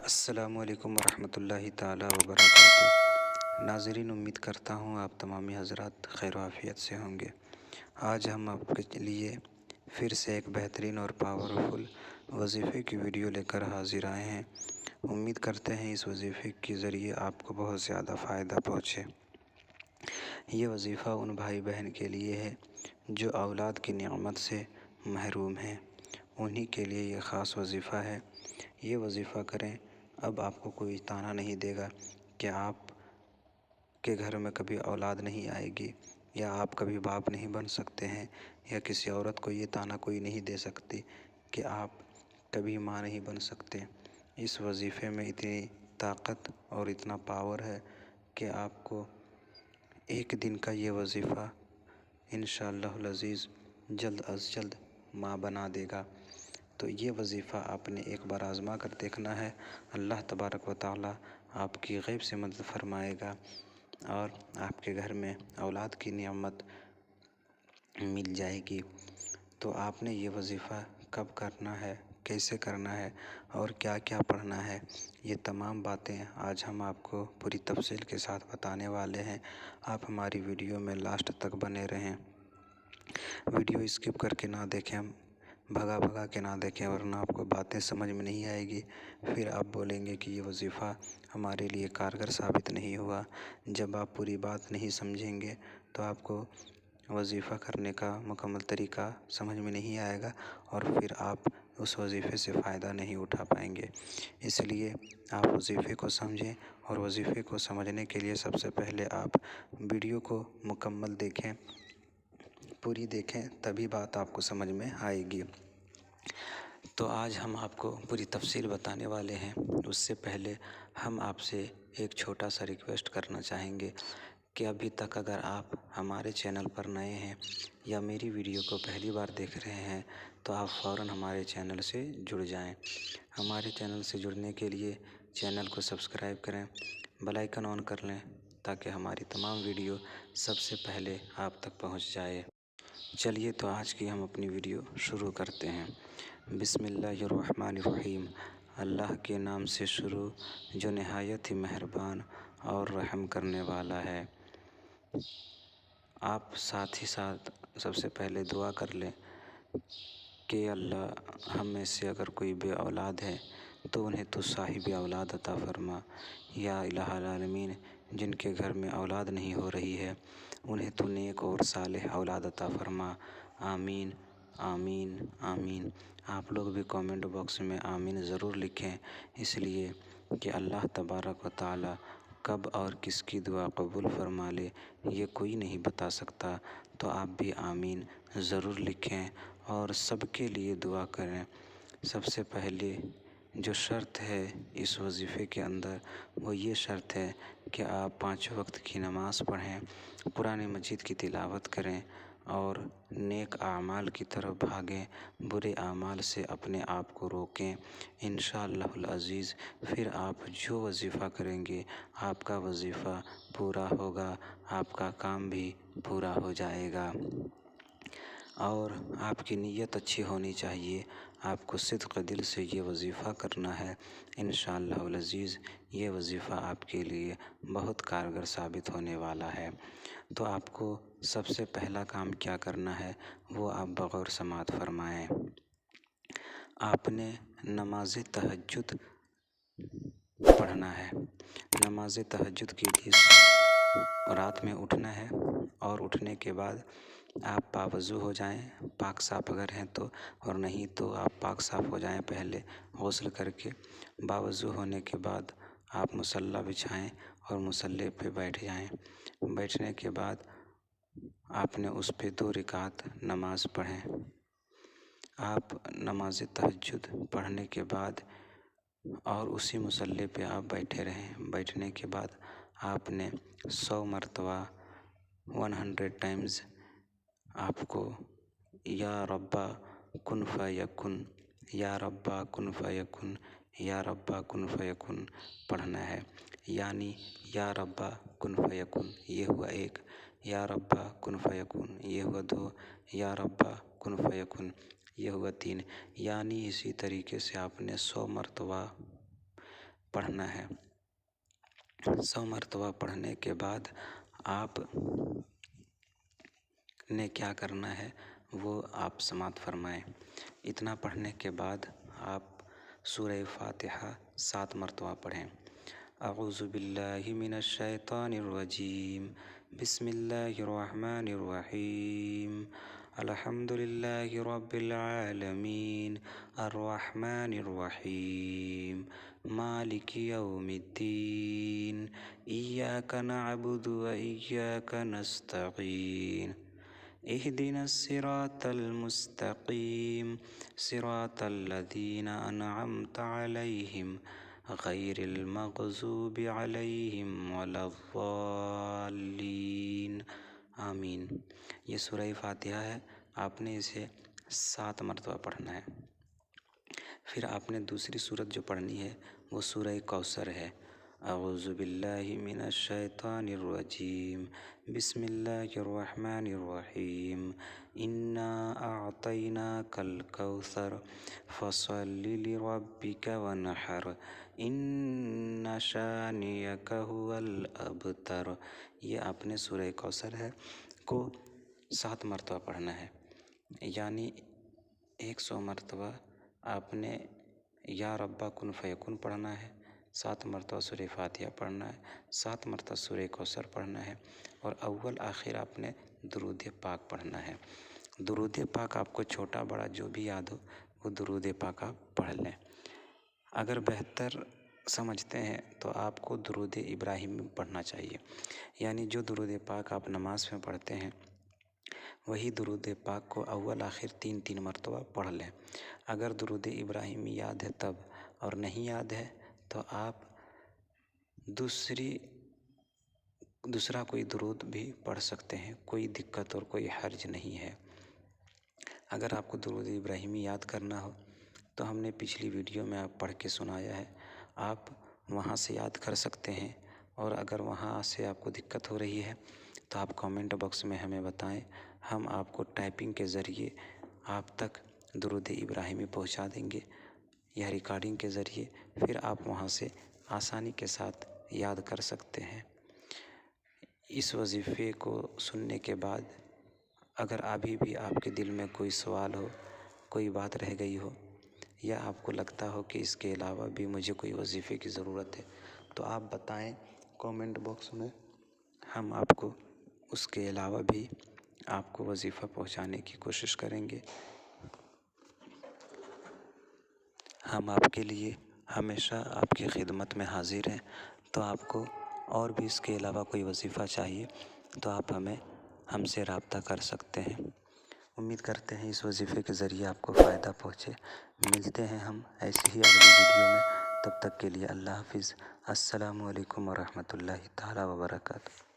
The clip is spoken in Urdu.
السلام علیکم ورحمۃ اللہ تعالیٰ وبرکاتہ۔ ناظرین، امید کرتا ہوں آپ تمامی حضرات خیر و عافیت سے ہوں گے۔ آج ہم آپ کے لیے پھر سے ایک بہترین اور پاورفل وظیفے کی ویڈیو لے کر حاضر آئے ہیں۔ امید کرتے ہیں اس وظیفے کے ذریعے آپ کو بہت زیادہ فائدہ پہنچے۔ یہ وظیفہ ان بھائی بہن کے لیے ہے جو اولاد کی نعمت سے محروم ہیں، انہی کے لیے یہ خاص وظیفہ ہے۔ یہ وظیفہ کریں، اب آپ کو کوئی طعنہ نہیں دے گا کہ آپ کے گھر میں کبھی اولاد نہیں آئے گی، یا آپ کبھی باپ نہیں بن سکتے ہیں، یا کسی عورت کو یہ طعنہ کوئی نہیں دے سکتی کہ آپ کبھی ماں نہیں بن سکتے۔ اس وظیفے میں اتنی طاقت اور اتنا پاور ہے کہ آپ کو ایک دن کا یہ وظیفہ انشاءاللہ العزیز جلد از جلد ماں بنا دے گا۔ تو یہ وظیفہ آپ نے ایک بار آزما کر دیکھنا ہے۔ اللہ تبارک و تعالیٰ آپ کی غیب سے مدد فرمائے گا اور آپ کے گھر میں اولاد کی نعمت مل جائے گی۔ تو آپ نے یہ وظیفہ کب کرنا ہے، کیسے کرنا ہے اور کیا کیا پڑھنا ہے، یہ تمام باتیں آج ہم آپ کو پوری تفصیل کے ساتھ بتانے والے ہیں۔ آپ ہماری ویڈیو میں لاسٹ تک بنے رہیں۔ ویڈیو اسکپ کر کے نہ دیکھیں، بھگا کے نہ دیکھیں، ورنہ آپ کو باتیں سمجھ میں نہیں آئے گی۔ پھر آپ بولیں گے کہ یہ وظیفہ ہمارے لیے کارگر ثابت نہیں ہوا۔ جب آپ پوری بات نہیں سمجھیں گے تو آپ کو وظیفہ کرنے کا مکمل طریقہ سمجھ میں نہیں آئے گا، اور پھر آپ اس وظیفے سے فائدہ نہیں اٹھا پائیں گے۔ اس لیے آپ وظیفے کو سمجھیں، اور وظیفے کو سمجھنے کے لیے سب سے پہلے آپ ویڈیو کو مکمل دیکھیں، پوری دیکھیں، تبھی بات آپ کو سمجھ میں آئے گی۔ تو آج ہم آپ کو پوری تفصیل بتانے والے ہیں۔ اس سے پہلے ہم آپ سے ایک چھوٹا سا ریکویسٹ کرنا چاہیں گے کہ ابھی تک اگر آپ ہمارے چینل پر نئے ہیں یا میری ویڈیو کو پہلی بار دیکھ رہے ہیں تو آپ فوراً ہمارے چینل سے جڑ جائیں۔ ہمارے چینل سے جڑنے کے لیے چینل کو سبسکرائب کریں، بیل آئیکن آن کر لیں تاکہ ہماری تمام ویڈیو سب سے پہلے آپ تک پہنچ جائے۔ چلیے تو آج کی ہم اپنی ویڈیو شروع کرتے ہیں۔ بسم اللہ الرحمن الرحیم۔ اللہ کے نام سے شروع جو نہایت ہی مہربان اور رحم کرنے والا ہے۔ آپ ساتھ ہی ساتھ سب سے پہلے دعا کر لیں کہ اللہ ہم میں سے اگر کوئی بے اولاد ہے تو انہیں تو صاحب اولاد عطا فرما، یا الہ العالمین جن کے گھر میں اولاد نہیں ہو رہی ہے انہیں تو نیک اور صالح اولاد عطا فرما۔ آمین آمین آمین۔ آپ لوگ بھی کامنٹ باکس میں آمین ضرور لکھیں، اس لیے کہ اللہ تبارک و تعالیٰ کب اور کس کی دعا قبول فرما لے یہ کوئی نہیں بتا سکتا۔ تو آپ بھی آمین ضرور لکھیں اور سب کے لیے دعا کریں۔ سب سے پہلے جو شرط ہے اس وظیفے کے اندر وہ یہ شرط ہے کہ آپ 5 وقت کی نماز پڑھیں، قرآن مجید کی تلاوت کریں اور نیک اعمال کی طرف بھاگیں، برے اعمال سے اپنے آپ کو روکیں۔ انشاءاللہ العزیز پھر آپ جو وظیفہ کریں گے آپ کا وظیفہ پورا ہوگا، آپ کا کام بھی پورا ہو جائے گا۔ اور آپ کی نیت اچھی ہونی چاہیے، آپ کو صدق دل سے یہ وظیفہ کرنا ہے۔ انشاءاللہ العزیز یہ وظیفہ آپ کے لیے بہت کارگر ثابت ہونے والا ہے۔ تو آپ کو سب سے پہلا کام کیا کرنا ہے وہ آپ بغور سماعت فرمائیں۔ آپ نے نماز تہجد پڑھنا ہے۔ نماز تہجد کے لیے رات میں اٹھنا ہے، اور اٹھنے کے بعد آپ باوضو ہو جائیں، پاک صاف اگر ہیں تو، اور نہیں تو آپ پاک صاف ہو جائیں پہلے غسل کر کے۔ باوضو ہونے کے بعد آپ مصلی بچھائیں اور مصلی پہ بیٹھ جائیں۔ بیٹھنے کے بعد آپ نے اس پہ 2 رکعت نماز پڑھیں۔ آپ نماز تہجد پڑھنے کے بعد اور اسی مصلی پہ آپ بیٹھے رہیں۔ بیٹھنے کے بعد آپ نے 100 مرتبہ 100 ٹائمز آپ کو یا ربا کن فیکن، یا ربا کن فیکن، یا ربا کن فیکن پڑھنا ہے۔ یعنی یا ربا کن فیکن یہ ہوا 1، یا ربا کن فیکن یہ ہوا 2، یا ربا کن فیکن یہ ہوا 3۔ یعنی اسی طریقے سے آپ نے 100 مرتبہ پڑھنا ہے۔ 100 مرتبہ پڑھنے کے بعد آپ نے کیا کرنا ہے وہ آپ سماعت فرمائیں۔ اتنا پڑھنے کے بعد آپ سورہ فاتحہ 7 مرتبہ پڑھیں۔ اعوذ باللہ من الشیطان الرجیم، بسم اللہ الرحمن الرحیم، الحمد للہ رب العالمین، الرحمن الرحیم، مالک یوم الدین، ایاک نعبد و ایاک نستعین، اہدنا الصراط المستقیم، صراط الذین انعمت علیہم غیر المغضوب علیہم ولا الضالین، آمین۔ یہ سورہ فاتحہ ہے، آپ نے اسے 7 مرتبہ پڑھنا ہے۔ پھر آپ نے دوسری سورت جو پڑھنی ہے وہ سورہ کوثر ہے۔ اعوذ باللہ من الشیطان الرجیم، بسم اللہ الرحمن الرحیم، انا اعطیناک الکوثر فصل لربک ونحر، ان شانئک هو الابتر۔ یہ آپ نے سورہ کوثر ہے کو 7 مرتبہ پڑھنا ہے، یعنی 100 مرتبہ آپ نے یا ربا کن فیکن پڑھنا ہے، 7 مرتبہ سورہ فاتحہ پڑھنا ہے، 7 مرتبہ سورہ کوثر پڑھنا ہے، اور اول آخر آپ نے درود پاک پڑھنا ہے۔ درود پاک آپ کو چھوٹا بڑا جو بھی یاد ہو وہ درود پاک آپ پڑھ لیں۔ اگر بہتر سمجھتے ہیں تو آپ کو درود ابراہیمی پڑھنا چاہیے، یعنی جو درود پاک آپ نماز میں پڑھتے ہیں وہی درود پاک کو اول آخر 3 مرتبہ پڑھ لیں۔ اگر درود ابراہیمی یاد ہے تب، اور نہیں یاد ہے تو آپ دوسرا کوئی درود بھی پڑھ سکتے ہیں، کوئی دقت اور کوئی حرج نہیں ہے۔ اگر آپ کو درود ابراہیمی یاد کرنا ہو تو ہم نے پچھلی ویڈیو میں آپ پڑھ کے سنایا ہے، آپ وہاں سے یاد کر سکتے ہیں، اور اگر وہاں سے آپ کو دقت ہو رہی ہے تو آپ کامنٹ باکس میں ہمیں بتائیں، ہم آپ کو ٹائپنگ کے ذریعے آپ تک درود ابراہیمی پہنچا دیں گے یا ریکارڈنگ کے ذریعے، پھر آپ وہاں سے آسانی کے ساتھ یاد کر سکتے ہیں۔ اس وظیفے کو سننے کے بعد اگر ابھی بھی آپ کے دل میں کوئی سوال ہو، کوئی بات رہ گئی ہو، یا آپ کو لگتا ہو کہ اس کے علاوہ بھی مجھے کوئی وظیفے کی ضرورت ہے تو آپ بتائیں کامنٹ باکس میں، ہم آپ کو اس کے علاوہ بھی آپ کو وظیفہ پہنچانے کی کوشش کریں گے۔ ہم آپ کے لیے ہمیشہ آپ کی خدمت میں حاضر ہیں، تو آپ کو اور بھی اس کے علاوہ کوئی وظیفہ چاہیے تو آپ ہم سے رابطہ کر سکتے ہیں۔ امید کرتے ہیں اس وظیفے کے ذریعے آپ کو فائدہ پہنچے۔ ملتے ہیں ہم ایسے ہی اگلی ویڈیو میں، تب تک کے لیے اللہ حافظ۔ السلام علیکم ورحمۃ اللہ تعالیٰ وبرکاتہ۔